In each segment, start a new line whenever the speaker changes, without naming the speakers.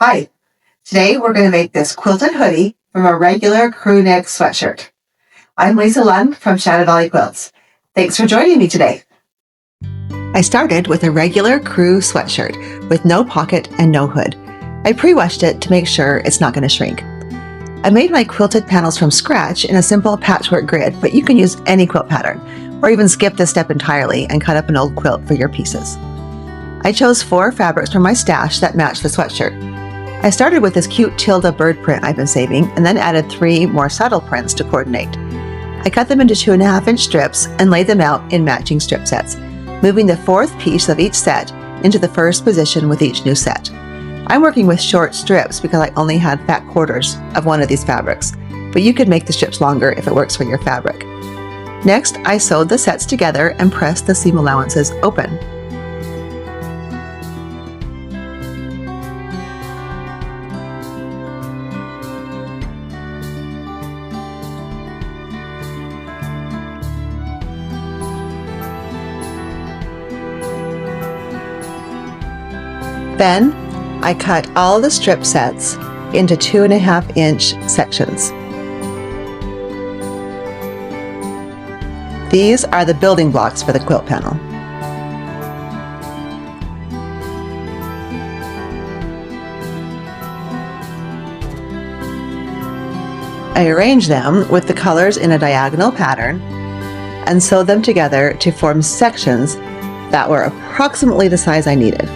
Hi, today we're going to make this quilted hoodie from a regular crew neck sweatshirt. I'm Lisa Lunn from Shadow Valley Quilts. Thanks for joining me today. I started with a regular crew sweatshirt with no pocket and no hood. I pre-washed it to make sure it's not going to shrink. I made my quilted panels from scratch in a simple patchwork grid, but you can use any quilt pattern, or even skip this step entirely and cut up an old quilt for your pieces. I chose 4 fabrics from my stash that matched the sweatshirt. I started with this cute Tilda bird print I've been saving, and then added 3 more subtle prints to coordinate. I cut them into 2.5-inch strips and laid them out in matching strip sets, moving the 4th piece of each set into the first position with each new set. I'm working with short strips because I only had fat quarters of one of these fabrics, but you could make the strips longer if it works for your fabric. Next, I sewed the sets together and pressed the seam allowances open. Then, I cut all the strip sets into 2.5-inch sections. These are the building blocks for the quilt panel. I arrange them with the colors in a diagonal pattern and sew them together to form sections that were approximately the size I needed.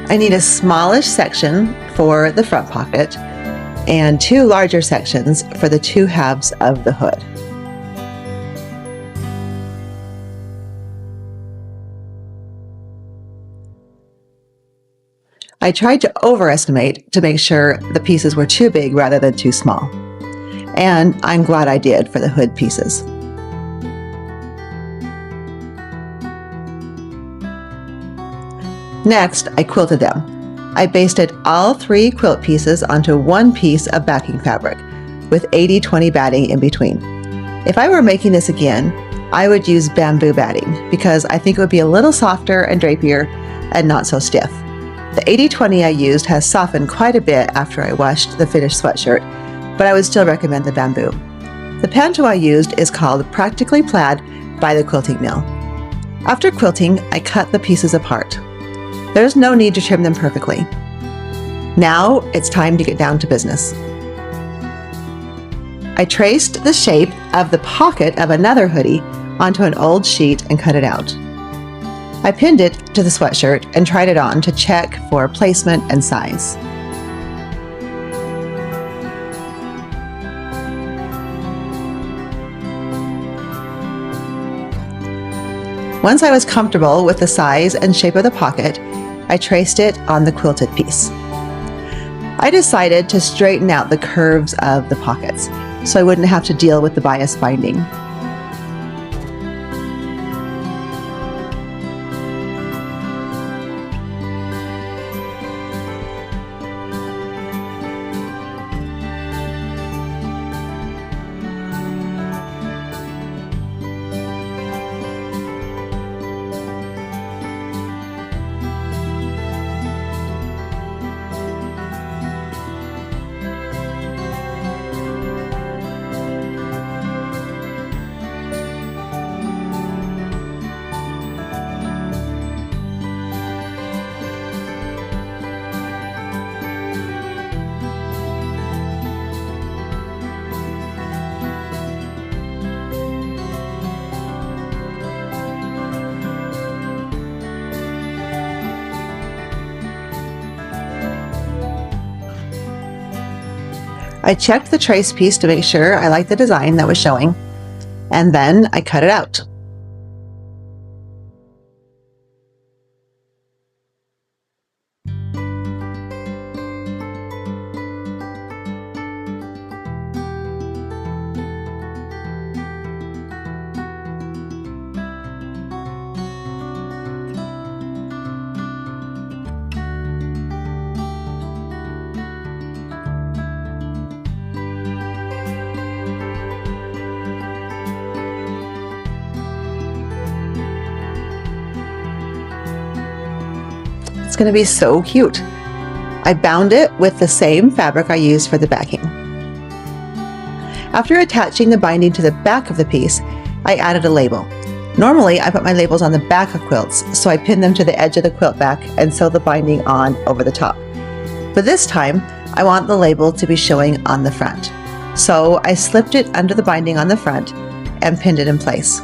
I need a smallish section for the front pocket and 2 larger sections for the 2 halves of the hood. I tried to overestimate to make sure the pieces were too big rather than too small, and I'm glad I did for the hood pieces. Next, I quilted them. I basted all 3 quilt pieces onto 1 piece of backing fabric with 80/20 batting in between. If I were making this again, I would use bamboo batting because I think it would be a little softer and drapier and not so stiff. The 80/20 I used has softened quite a bit after I washed the finished sweatshirt, but I would still recommend the bamboo. The panto I used is called Practically Plaid by the Quilting Mill. After quilting, I cut the pieces apart. There's no need to trim them perfectly. Now it's time to get down to business. I traced the shape of the pocket of another hoodie onto an old sheet and cut it out. I pinned it to the sweatshirt and tried it on to check for placement and size. Once I was comfortable with the size and shape of the pocket, I traced it on the quilted piece. I decided to straighten out the curves of the pockets so I wouldn't have to deal with the bias binding. I checked the trace piece to make sure I liked the design that was showing, and then I cut it out. It's going to be so cute. I bound it with the same fabric I used for the backing. After attaching the binding to the back of the piece, I added a label. Normally, I put my labels on the back of quilts, so I pin them to the edge of the quilt back and sew the binding on over the top. But this time, I want the label to be showing on the front. So I slipped it under the binding on the front and pinned it in place.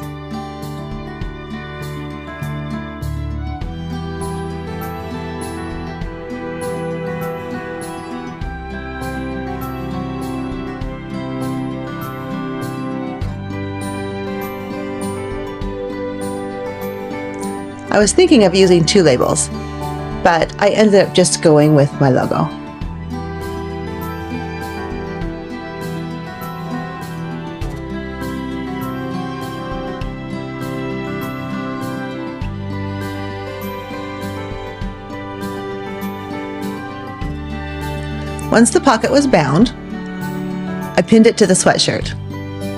I was thinking of using 2 labels, but I ended up just going with my logo. Once the pocket was bound, I pinned it to the sweatshirt,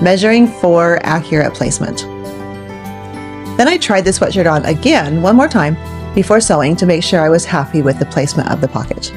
measuring for accurate placement. Then I tried the sweatshirt on again one more time before sewing to make sure I was happy with the placement of the pocket.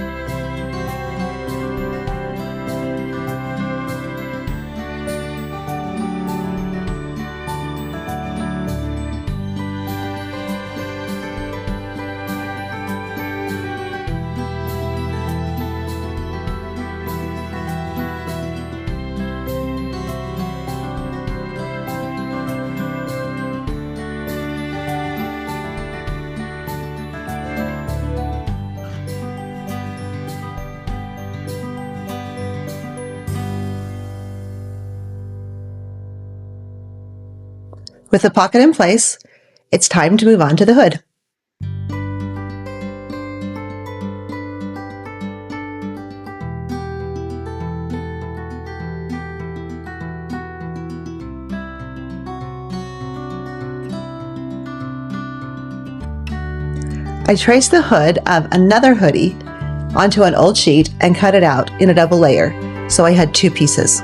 With the pocket in place, it's time to move on to the hood. I traced the hood of another hoodie onto an old sheet and cut it out in a double layer, so I had 2 pieces.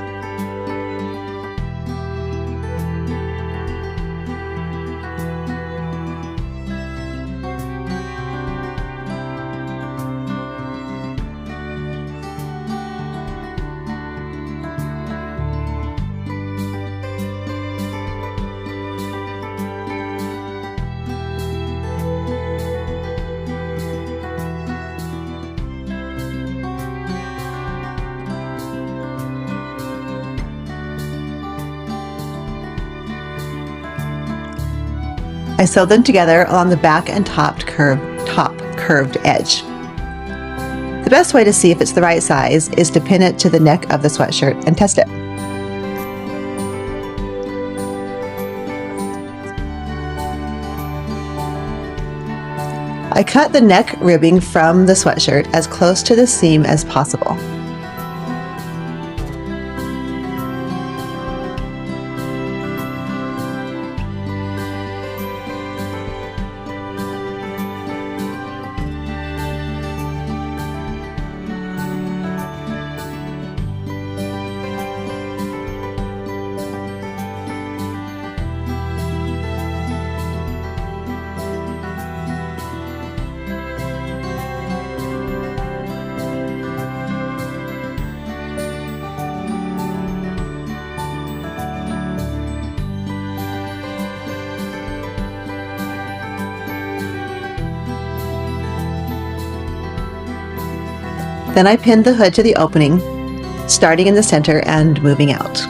I sewed them together along the back and top curved edge. The best way to see if it's the right size is to pin it to the neck of the sweatshirt and test it. I cut the neck ribbing from the sweatshirt as close to the seam as possible. Then I pinned the hood to the opening, starting in the center and moving out.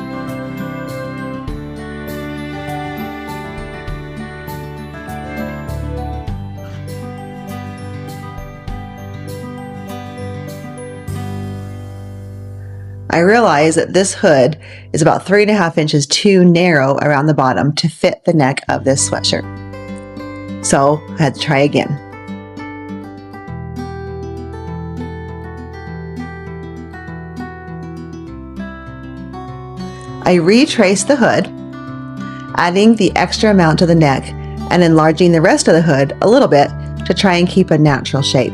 I realized that this hood is about 3.5 inches too narrow around the bottom to fit the neck of this sweatshirt. So I had to try again. I retraced the hood, adding the extra amount to the neck and enlarging the rest of the hood a little bit to try and keep a natural shape.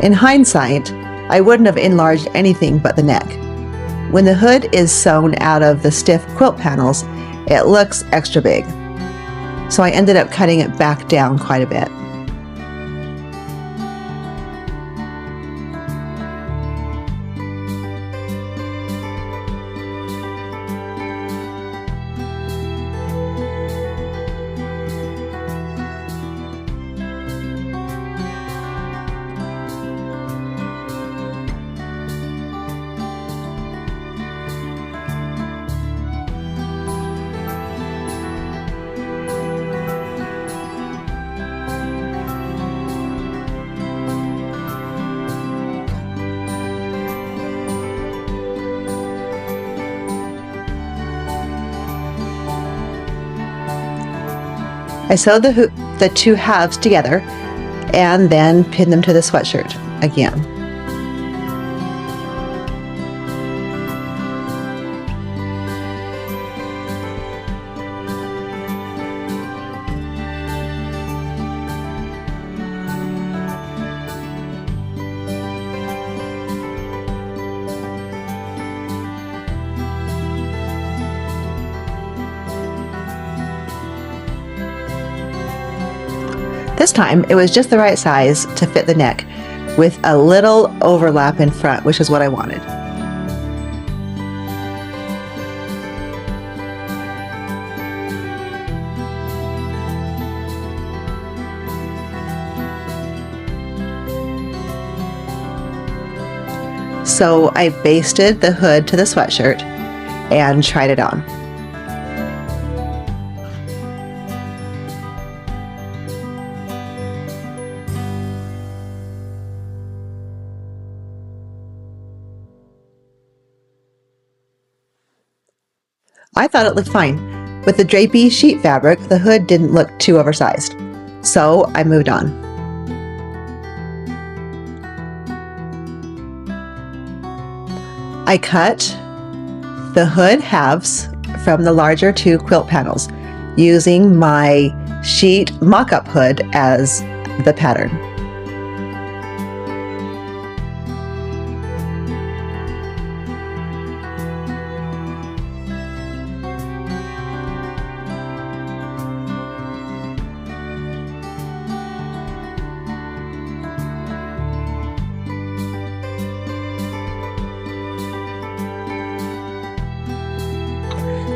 In hindsight, I wouldn't have enlarged anything but the neck. When the hood is sewn out of the stiff quilt panels, it looks extra big. So I ended up cutting it back down quite a bit. I sewed the two halves together and then pinned them to the sweatshirt again. This time it was just the right size to fit the neck with a little overlap in front, which is what I wanted. So I basted the hood to the sweatshirt and tried it on. I thought it looked fine. With the drapey sheet fabric, the hood didn't look too oversized, so I moved on. I cut the hood halves from the larger two quilt panels using my sheet mock-up hood as the pattern.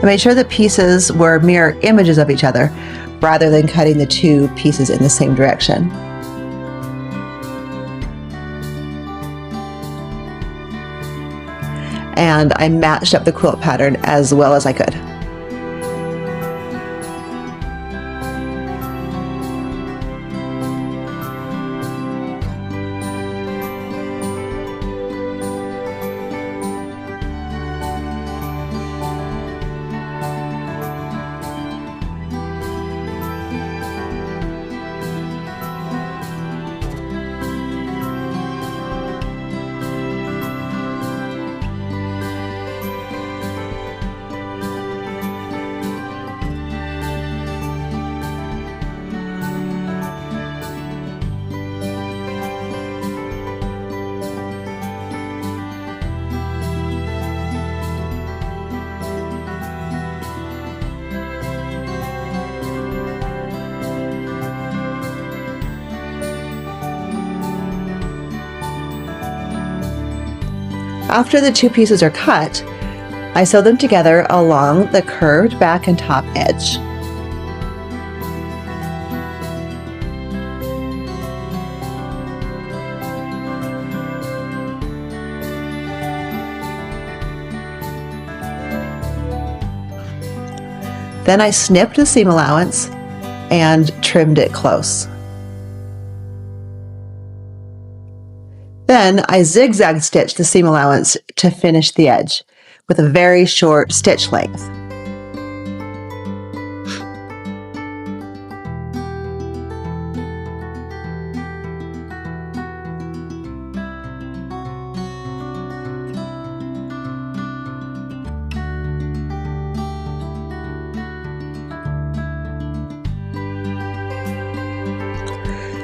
I made sure the pieces were mirror images of each other rather than cutting the two pieces in the same direction. And I matched up the quilt pattern as well as I could. After the two pieces are cut, I sew them together along the curved back and top edge. Then I snipped the seam allowance and trimmed it close. Then I zigzag stitched the seam allowance to finish the edge with a very short stitch length.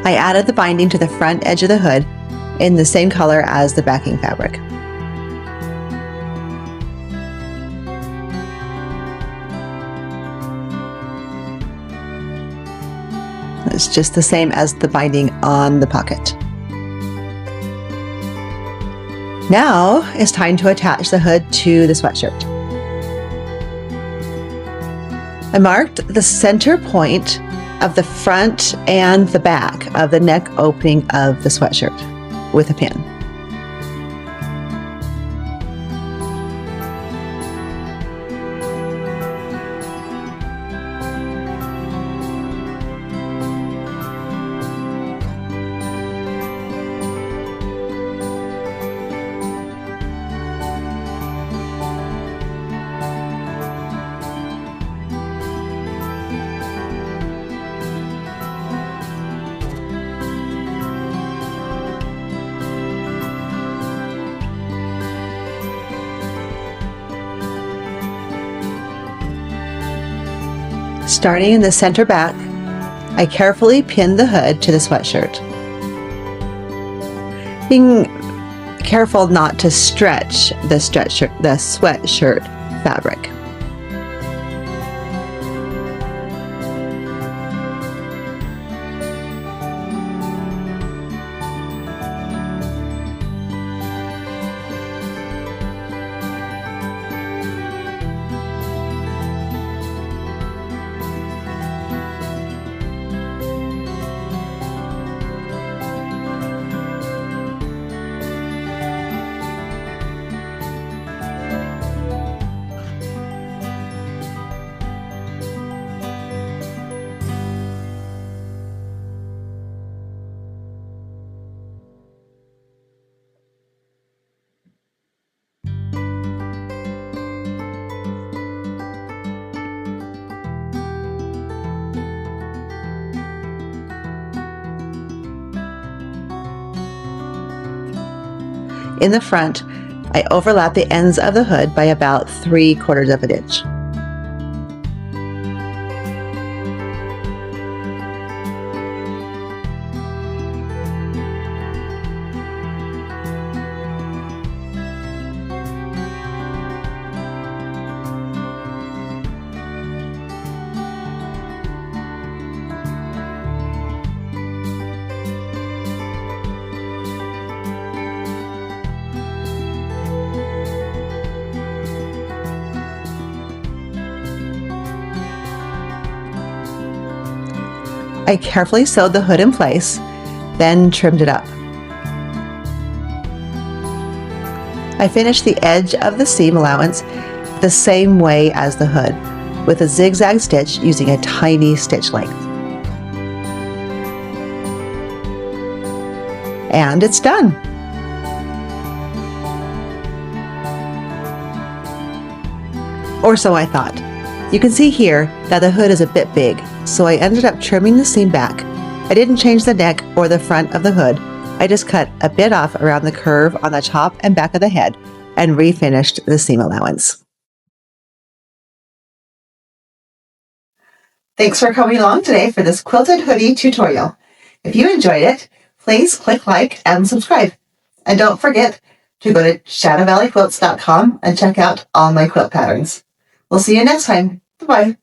I added the binding to the front edge of the hood in the same color as the backing fabric. It's just the same as the binding on the pocket. Now it's time to attach the hood to the sweatshirt. I marked the center point of the front and the back of the neck opening of the sweatshirt with a pin. Starting in the center back, I carefully pinned the hood to the sweatshirt, being careful not to stretch the sweatshirt fabric. In the front, I overlap the ends of the hood by about 3/4 of an inch. I carefully sewed the hood in place, then trimmed it up. I finished the edge of the seam allowance the same way as the hood, with a zigzag stitch using a tiny stitch length. And it's done! Or so I thought. You can see here that the hood is a bit big, so I ended up trimming the seam back. I didn't change the neck or the front of the hood. I just cut a bit off around the curve on the top and back of the head and refinished the seam allowance. Thanks for coming along today for this quilted hoodie tutorial. If you enjoyed it, please click like and subscribe. And don't forget to go to shadowvalleyquilts.com and check out all my quilt patterns. We'll see you next time. Bye-bye.